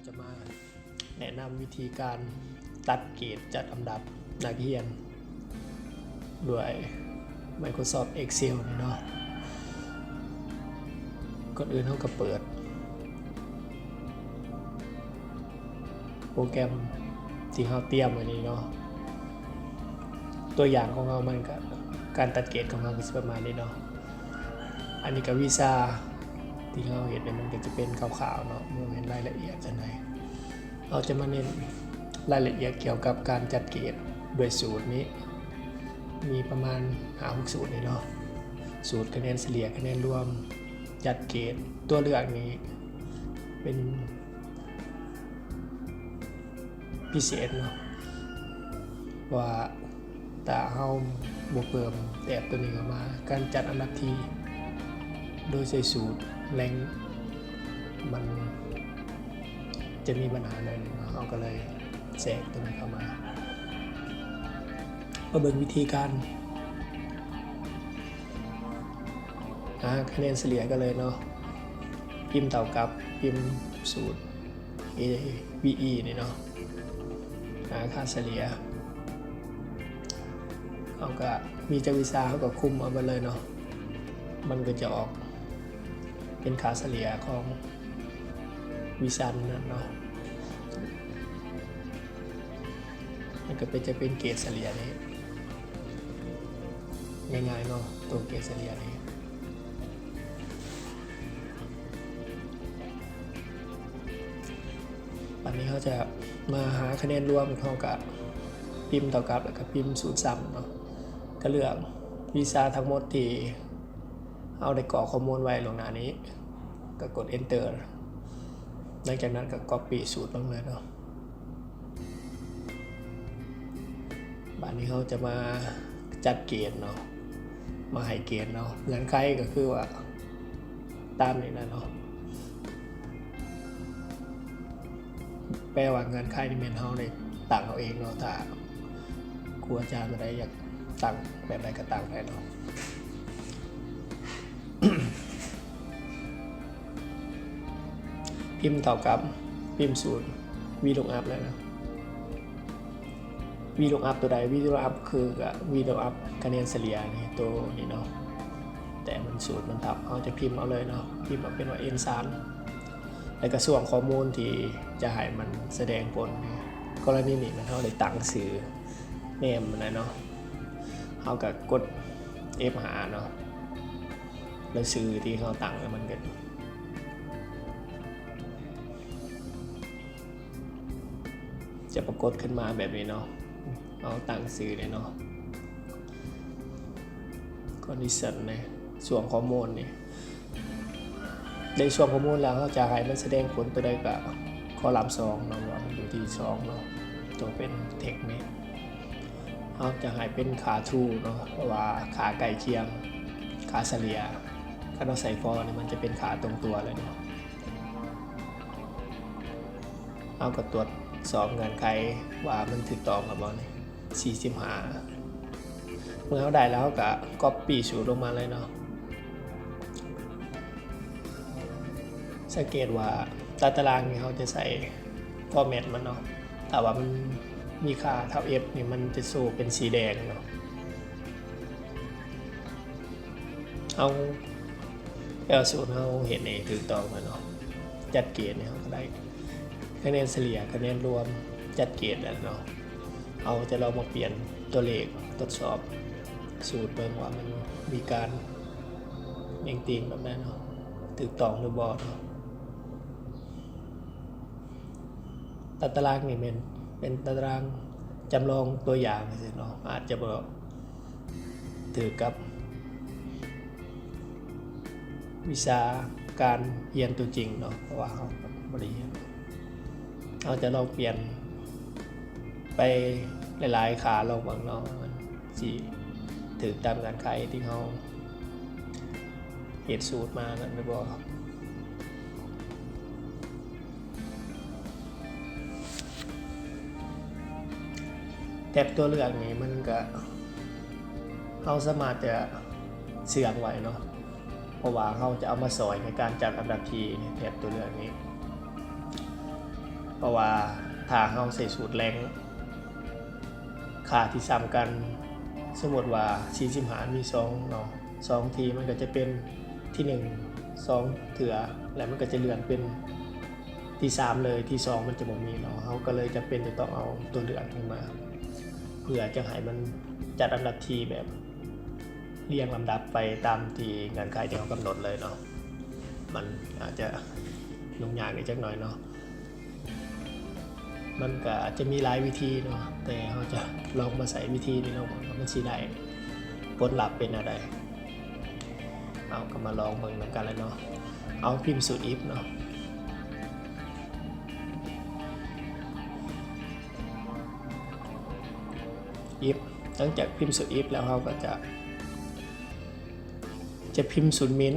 จะมาแนะนำวิธีการตัดเกรดจัดอันดับนักเรียนด้วย Microsoft Excel นี่เนาะก่อนอื่นเราก็เปิดโปรแกรมที่เราเตรียมไว้นี้เนาะตัวอย่างของเรามันก็การตัดเกรดของเราคือประมาณนี้เนาะอันนี้ก็วีซ่าที่เราเห็นเนี่ยมันก็จะเป็นขาวๆเนาะมันเป็นรายละเอียดจังไดเราจะมาเน้นรายละเอียดเกี่ยวกับการจัดเกรดด้วยสูตรนี้มีประมาณ5-6 สูตรนี่เนาะสูตรคะแนนเฉลี่ยคะแนนรวมจัดเกรดตัวเลือกนี้เป็นพิเศษเนาะว่าแต่เราบวกเพิ่มแต่ตัวนี้เข้ามาการจัดอันดับที่โดยใช้สูตรแรงมันจะมีปัญหาหน่อยนึงเราก็เลยแทรกตัวนี้เข้ามาเบิ่งวิธีการคะแนนเฉลี่ยก็เลยเนาะพิมพ์เท่ากับพิมพ์สูตร AVE นี่เนาะค่าเฉลี่ยเขาก็มีจักวิชาเขาก็คุมเอาไปเลยเนาะมันก็จะออกเป็นค่าเฉลี่ยของวิชานั้นเนาะมันก็จะเป็นเกรดเฉลี่ยนี้ง่ายๆเนาะตัวเกรดเฉลี่ยนี้วันนี้เขาจะมาหาคะแนนรวมเขากับพิมพ์เท่ากับแล้วก็พิมพ์สูตรซ้ำเนาะก็เลือกวิชาทั้งหมดที่เอาได้กรอกข้อมูลไว้ลงหน้านี้ก็กด enter หลังจากนั้นก็ copy สูตรลงเลยเนาะบัดนี้เขาจะมาจัดเกณฑ์เนาะมาให้เกณฑ์เนาะเงื่อนไขก็คือว่าตามนี้นะเนาะแปลว่าเงื่อนไขที่เมนเฮาได้ตั้งเอาเองเนาะถ้าครูอาจารย์อะไรอยากตั้งแบบใดก็ตั้งได้เนาะ พิมพ์เท่ากับพิมพ์สูตร VLOOKUP เลยนะ VLOOKUP ตัวใด VLOOKUP คือกับ VLOOKUP คะแนนเฉลี่ยนี่ตัวนี้เนาะแต่มันสูตรมันทับเขาจะพิมพ์เอาเลยเนาะพิมพ์เอาเป็นว่า N3 แล้วก็ส่วนข้อมูลที่จะให้มันแสดงผลกรณีนี้มันเขาได้ตั้งสื่อเนมมันนะเนาะเขาก็กด F หาเนาะแล้วสื่อที่เขาตั้งมันก็จะปรากฏขึ้นมาแบบนี้เนาะเอาตั้งสื่อเลยเนาะ condition ในส่วนข้อมูลนี่ในส่วนข้อมูลแล้วเขาจะให้มันแสดงผลตัวใดกับคอลัมน์2เนาะว่ามันอยู่ที่2เนาะตัวเป็นเทคนิคเขาจะให้เป็นขาทูเนาะเพราะว่าขาใกล้เคียงขาเฉลี่ยถ้าเราใส่ฟอร์นี่มันจะเป็นขาตรงตัวเลยเนาะเอาก็ตรวจสอบเงื่อนไขว่ามันถูกต้องกับบอล45เมื่อเขาได้แล้วก็ copy สูตรลงมาเลยเนาะสังเกตว่าตารางนี้เขาจะใส่ฟอร์แมตมันเนาะแต่ว่ามันมีค่าเท่า F นี่มันจะโชว์เป็นสีแดงเนาะเอาสูตรเขาเห็นเองถูกต้องมาเนาะจัดเกณฑ์เนี่ยเขาก็ได้คะแนนเฉลี่ยคะแนนรวมจัดเกณฑ์แล้วเนาะเอาจะเรามาเปลี่ยนตัวเลขทดสอบสูตรเบิ่งว่ามันมีการเองติงแบบนั้นเนาะถูกต้องหรือบ่เนาะตารางนี่เป็นตารางจำลองตัวอย่างเนาะอาจจะบ่ถือกับวิชาการเรียนตัวจริงเนาะเพราะว่าเขาบ่ได้เรียนเราจะลองเปลี่ยนไปหลายๆขาลองบางเนาะสิถือตามการไขที่เขาเห็นสูตรมาหรือเปล่าแท็บตัวเลือกนี้มันก็เขาสามารถจะเสื่อมไว้เนาะเพราะว่าเขาจะเอามาสอยในการจัดอันดับที่แท็บตัวเลือกนี้ เพราะว่าถ้าเราใส่สูตรแรงค่าที่ซ้ำกันสมมติว่า45มี2เนาะ2ทีมันก็จะเป็นที่1 2เถื่อแล้วมันก็จะเลื่อนเป็นที่3เลยที่2มันจะบ่มีเนาะเขาก็เลยจะเป็นจะต้องเอาตัวเลื่อนขึ้นมาเพื่อจะให้มันจัดอันดับทีแบบเรียงลำดับไปตามที่งานขายที่เขากำหนดเลยเนาะมันอาจจะยุ่งยากนิดจักหน่อยเนาะมันก็อาจจะมีหลายวิธีเนาะแต่เขาจะลองมาใส่วิธีนี้เนาะมันสิได้ผลลัพธ์เป็นอะไรเอาก็มาลองเบิ่งนำกันเลยเนาะเอาพิมพ์สูตร if เนาะif หลังจากพิมพ์สูตร if แล้วเราก็จะพิมพ์สูตร min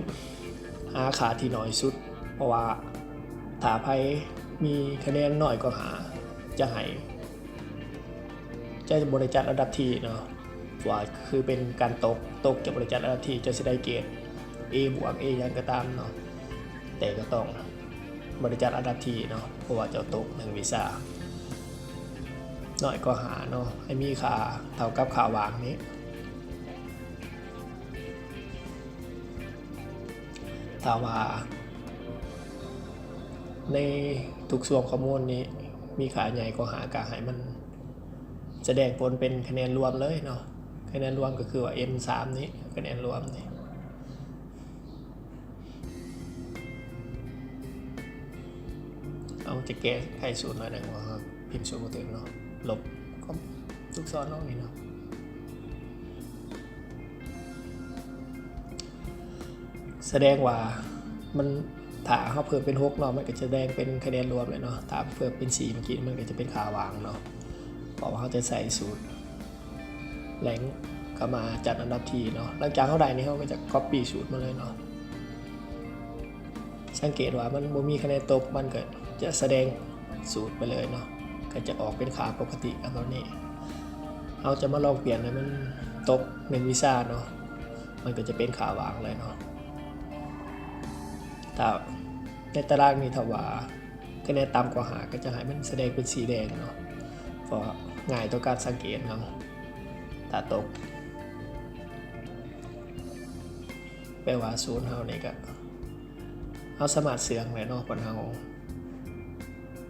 หาค่าที่น้อยสุดเพราะว่าถ้าไพ่มีคะแนนน้อยก็หาจะให้จะบริจาคระดับที่เนาะว่าคือเป็นการตกจะบริจาคระดับที่จะได้เกรด A บวก A ยังก็ตามเนาะแต่ก็ต้องบริจาคระดับที่เนาะเพราะว่าจะตก1วีซ่าน้อยก็หาเนาะให้มีค่าเท่ากับค่าวางนี้ถ้าว่าในทุกส่วนข้อมูลนี้มีค่าใหญ่ก็หากะให้มันแสดงผลเป็นคะแนนรวมเลยเนาะคะแนนรวมก็คือว่า n3 นี้คะแนนรวมนี่เอาจะแก้ไขสูตรหน่อยหนึ่งว่าพิมพ์สูตรมาถึงเนาะลบก็ทุกซ้อนนอกนี้เนาะแสดงว่ามันถ้าเขาเพิ่มเป็น6เนาะมันก็จะแสดงเป็นคะแนนรวมเลยเนาะถ้าเพิ่มเป็น4เมื่อกี้มันก็จะเป็นค่าวางเนาะเพราะว่าเขาจะใส่สูตรแรงเข้ามาจัดอันดับทีเนาะหลังจากเขาได้นี่เขาก็จะ copy สูตรมาเลยเนาะสังเกตว่ามันบ่มีคะแนนตกมันก็จะแสดงสูตรไปเลยเนาะก็จะออกเป็นค่าปกติกับตัวนี้เราจะมาลองเปลี่ยนให้มันตก1วีซ่าเนาะมันก็จะเป็นค่าวางเลยเนาะถ้าในตารางนี้ถ้าว่าคะแนนต่ำกว่าหาก็จะให้มันแสดงเป็นสีแดงเนาะเพราะง่ายต่อการสังเกตเนาะถ้าตกแปลว่าศูนย์เฮานี่ก็เอาสมาร์ทเสียงไว้เนาะปัญหา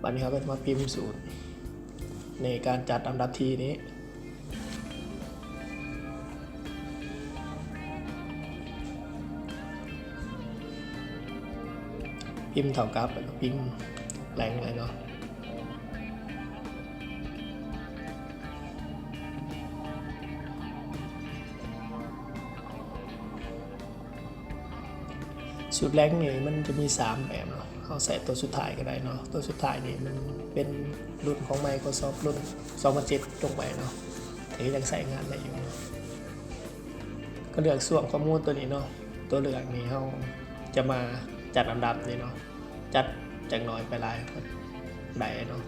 วันนี้เขาก็จะมาพิมพ์สูตรในการจัดอันดับทีนี้พิมพ์เท่ากับแล้วก็พิมพ์แรงเลยเนาะสูตรแรงนี่มันจะมี3แบบเนาะเอาใส่ตัวสุดท้ายก็ได้เนาะตัวสุดท้ายนี่มันเป็นรุ่นของ Microsoft รุ่น2007ลงไปเนาะที่ยังใส่งานได้อยู่เนาะก็เลือกส่วนข้อมูลตัวนี้เนาะตัวเลือกนี้เราจะมาจัดอันดับนี่เนาะจัดจากน้อยไปหลายได้เนาะ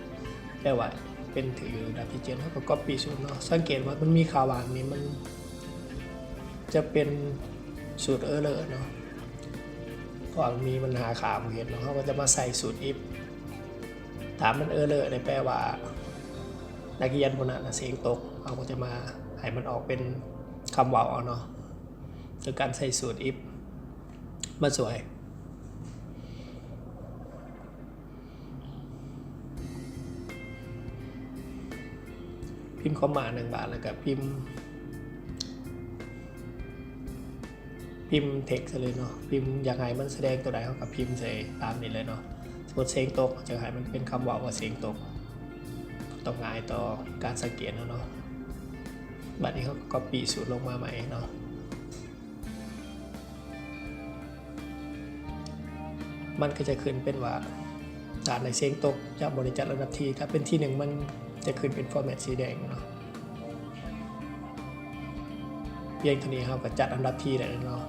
แปลว่าเป็นถืออยู่ระดับที่7แล้วก็ copy สูตรเนาะสังเกตว่ามันมีค่าวางนี่มันจะเป็นสูตรerrorเนาะเพราะมีปัญหาขาบ่เห็นเนาะเขาก็จะมาใส่สูตร if ถามมันerrorได้แปลว่านักเรียนคนนั้นเสียงตกเขาก็จะมาให้มันออกเป็นคำว่าเอาเนาะโดยการใส่สูตร if มาสวยพิมพ์คอมมา1 บาทแล้วก็พิมพ์เท็กซ์เลยเนาะพิมพ์อย่างไรมันแสดงตัวใดเขากับพิมพ์ใส่ตามนี้เลยเนาะสมมติเสียงตกจะให้มันเป็นคำว่าเสียงตกต้องง่ายต่อการสังเกตเนาะบัดนี้เขาก็ปีสูตรลงมาใหม่เนาะมันก็จะขึ้นเป็นว่าฐานในเสียงตกจะบริจาคระดับที่ถ้าเป็นที่1มันจะขึ้นเป็นฟอร์แมตสีแดงเนาะเพียงเท่านี้เขาก็จัดอันดับที่ได้เนาะ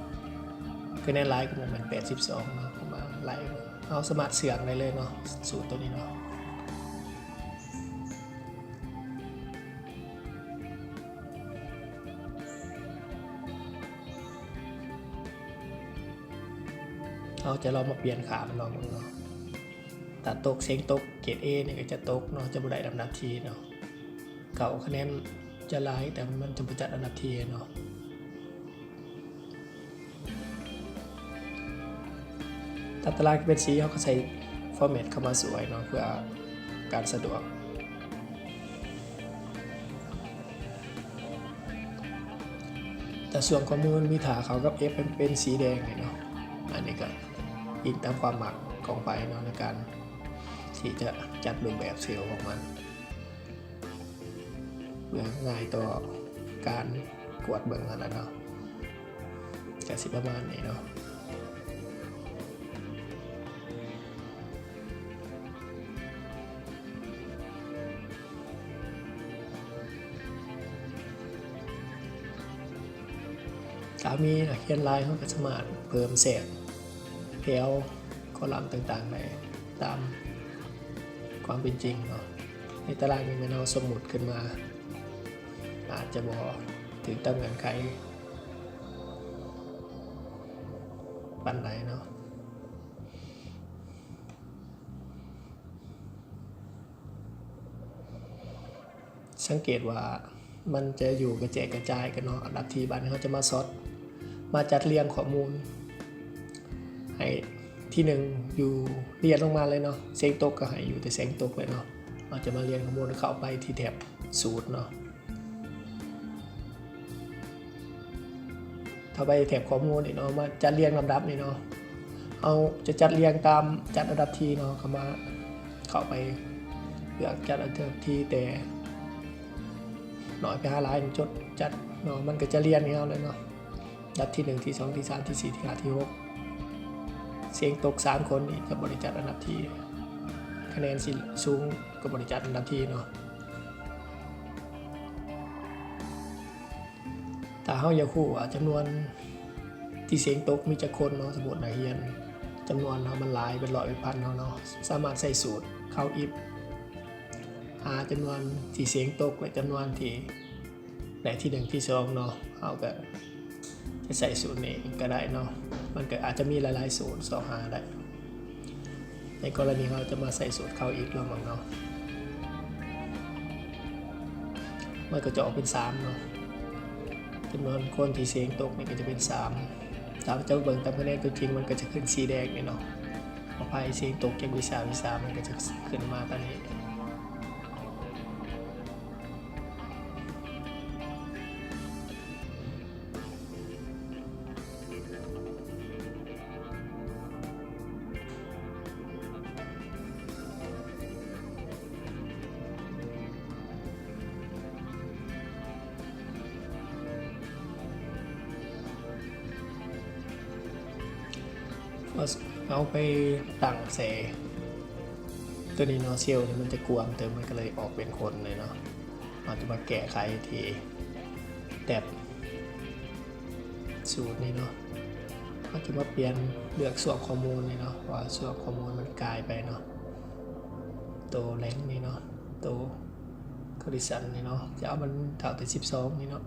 คะแนนไลน์ก็มัน82เนาะประมาณไลน์เอาสมาร์ทเสียงได้เลยเนาะสูตรตัวนี้เนาะเราจะลองมาเปลี่ยนขามันลองดูเนาะ ถ้าตกเสียงตกเกรด A เนี่ยก็จะตกเนาะจะบ่ได้ลำดับที่เนาะเก่าคะแนนจะหลายแต่มันจะบ่จัดอันดับที่เนาะถ้าตารางเป็นสีเขาก็ใส่ฟอร์แมตเข้ามาสวยเนาะเพื่อการสะดวกแต่ส่วนข้อมูลมีถาเขากับ F เป็นสีแดงเนาะอันนี้ก็อิงตามความหมักของไปเนาะในการที่จะจัดรูปแบบเซลล์ของมันเพื่อง่ายต่อการกวดเบิ่งกันแล้วเนาะจะสิประมาณนี้เนาะถ้ามีเขียนลายเขาก็สามารถเพิ่มเศษแถวคอลัมน์ต่างๆได้ตามความเป็นจริงเนาะในตารางนี้มันเอาสมมุติขึ้นมาอาจจะบอกถึงตำแหน่งใครปันไหนเนาะสังเกตว่ามันจะอยู่กระจายกระจายกันเนาะอันดับที่บันเขาจะมาซอสมาจัดเรียงข้อมูลให้ที่หนึ่งอยู่เรียนลงมาเลยเนาะเสียงตกก็ให้อยู่แต่เสียงตกเลยเนาะเราจะมาเรียงข้อมูลเข้าไปที่แถบสูตรเนาะถ้าไปแถบข้อมูลนี่เนาะมาจัดเรียงลำดับนี่เนาะเอาจะจัดเรียงตามจัดอันดับที่เนาะเข้าไปเลือกจัดอันดับที่แต่หน่อยไปหาลายจดจัดเนาะมันก็จะเรียนให้เราเลยเนาะอันดับที่1ที่2ที่3ที่4ที่5ที่6เสียงตก3คนนี่จะบริจาคอันดับที่คะแนนสิสูงก็บริจาคอันดับที่เนาะถ้าเฮาอยากรู้ว่าจำนวนที่เสียงตกมีจักคนเนาะสมมุตินักเรียนจำนวนเนาะมันหลายเป็นร้อยเป็นพันเนาะสามารถใส่สูตรเข้าifหาจำนวนที่เสียงตกและจำนวนที่ได้ที่1ที่2เนาะเอาก็จะใส่สูตรนี้ก็ได้เนาะมันก็อาจจะมีหลายๆสูตรสอหาได้ในกรณีเราจะมาใส่สูตรเข้าอีกรอบเนาะมันก็จะออกเป็น3เนาะจำนวนคนที่เสียงตกนี่ก็จะเป็น3ตามเจ้าเบิ่งตามคะแนนตัวจริงมันก็จะขึ้นสีแดงนี่เนาะพอไปเสียงตกจากวิชามันก็จะขึ้นมาตอนนี้เอาไปตั้งเสตัวนี้เนาะเซลล์นี่มันจะกวางเติมมันก็เลยออกเป็นคนเลยเนาะเราจะมาแก้ไขที่แท็บสูตรนี้เนาะเราจะมาเปลี่ยนเลือกส่วนข้อมูลนี่เนาะว่าส่วนข้อมูลมันกลายไปเนาะตัวแรงนี่เนาะตัวคอริสันนี่เนาะจะเอามันเท่าที่12นี่เนาะ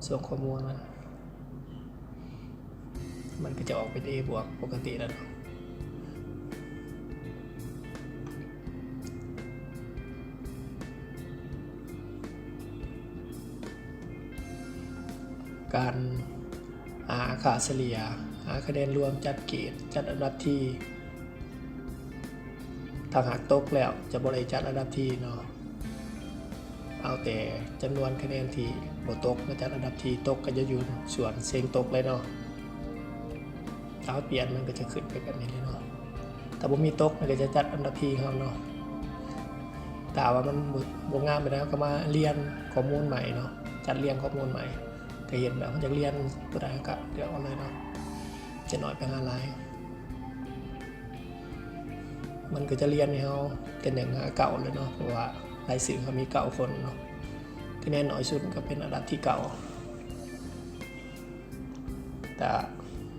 ส่วนข้อมูลมันก็จะออกเป็น A บวกปกติแล้วการหาค่าเฉลี่ยหาคะแนนรวมจัดเกรดจัดอันดับที่ถ้าหากตกแล้วจะบริจัดอันดับที่เนาะเอาแต่จำนวนคะแนนที่บ่ตกมาจัดอันดับที่ตกก็จะอยู่ส่วนเสียงตกเลยเนาะถ้าเปลี่ยนมันก็จะขึ้นไปแบบนี้เลยเนาะแต่บ่มีตกมันก็จะจัดอันดับที่ครับเนาะแต่ว่ามันบ่งามไปแล้วก็มาเรียนข้อมูลใหม่เนาะจัดเรียงข้อมูลใหม่ก็เห็นแบบมันจะเรียนตัวใดก็เดี๋ยวเอาเลยเนาะจะน้อยไปหลายมันก็จะเรียนให้เราเป็นอย่างเก่าเลยเนาะเพราะว่ารายสื่อเขามี9คนเนาะคะแนนน้อยสุดก็เป็นอันดับที่เก่าแต่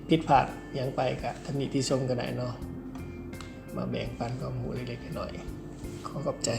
ผิดพลาดยังไปกับท่านนี้ที่ชมกันได้เนาะมาแบ่งปันข้อมูลเล็กๆน้อยๆขอขอบใจ